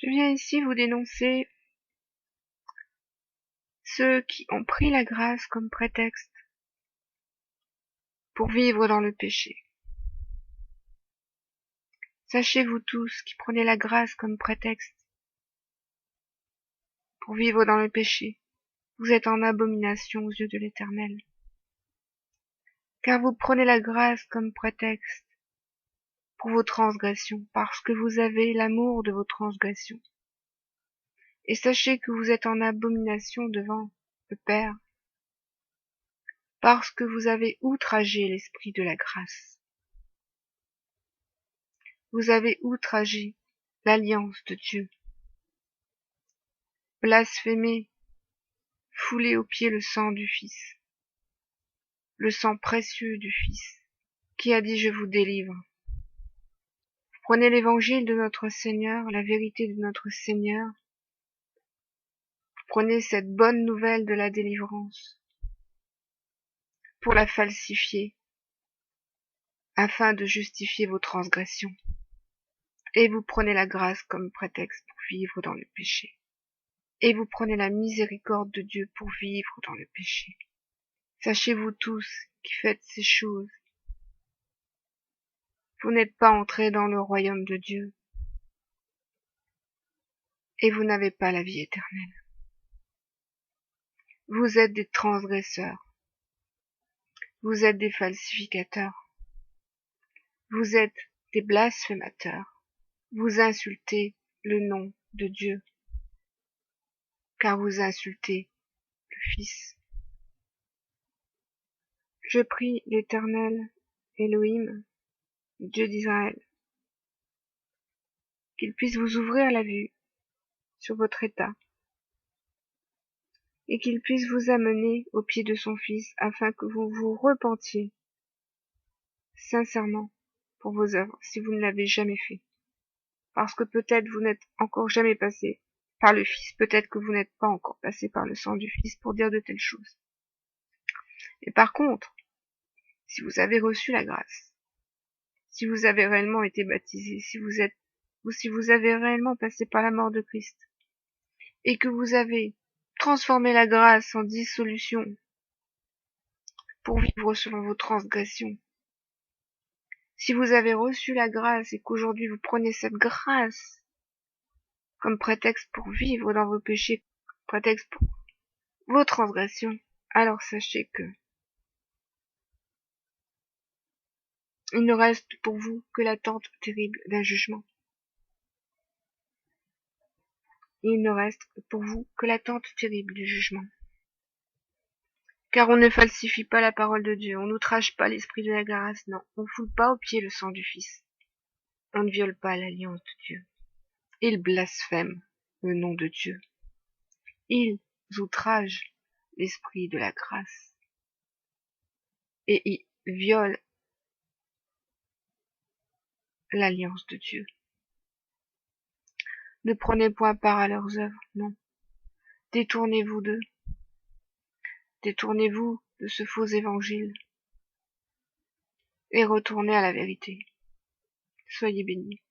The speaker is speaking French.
Je viens ici vous dénoncer ceux qui ont pris la grâce comme prétexte pour vivre dans le péché. Sachez-vous tous qui prenez la grâce comme prétexte pour vivre dans le péché, vous êtes en abomination aux yeux de l'Éternel. Car vous prenez la grâce comme prétexte pour vos transgressions, parce que vous avez l'amour de vos transgressions. Et sachez que vous êtes en abomination devant le Père, parce que vous avez outragé l'Esprit de la grâce. Vous avez outragé l'alliance de Dieu, blasphémé, foulé aux pieds le sang du Fils, le sang précieux du Fils, qui a dit « Je vous délivre ». Prenez l'évangile de notre Seigneur, la vérité de notre Seigneur. Prenez cette bonne nouvelle de la délivrance pour la falsifier, afin de justifier vos transgressions. Et vous prenez la grâce comme prétexte pour vivre dans le péché. Et vous prenez la miséricorde de Dieu pour vivre dans le péché. Sachez-vous tous qui faites ces choses, vous n'êtes pas entrés dans le royaume de Dieu, et vous n'avez pas la vie éternelle. Vous êtes des transgresseurs, vous êtes des falsificateurs, vous êtes des blasphémateurs, vous insultez le nom de Dieu, car vous insultez le Fils. Je prie l'Éternel, Elohim, Dieu d'Israël, qu'il puisse vous ouvrir la vue sur votre état, et qu'il puisse vous amener au pied de son Fils, afin que vous vous repentiez sincèrement pour vos œuvres, si vous ne l'avez jamais fait. Parce que peut-être vous n'êtes encore jamais passé par le Fils, peut-être que vous n'êtes pas encore passé par le sang du Fils pour dire de telles choses. Et par contre, si vous avez reçu la grâce, si vous avez réellement été baptisé, si vous avez réellement passé par la mort de Christ, et que vous avez transformé la grâce en dissolution pour vivre selon vos transgressions, si vous avez reçu la grâce et qu'aujourd'hui vous prenez cette grâce comme prétexte pour vivre dans vos péchés, prétexte pour vos transgressions, alors sachez que il ne reste pour vous que l'attente terrible d'un jugement. Il ne reste pour vous que l'attente terrible du jugement. Car on ne falsifie pas la parole de Dieu, on n'outrage pas l'esprit de la grâce, non, on ne foule pas aux pieds le sang du Fils. On ne viole pas l'alliance de Dieu. Ils blasphèment le nom de Dieu. Ils outragent l'esprit de la grâce. Et ils violent l'alliance de Dieu. Ne prenez point part à leurs œuvres, non. Détournez-vous d'eux. Détournez-vous de ce faux évangile. Et retournez à la vérité. Soyez bénis.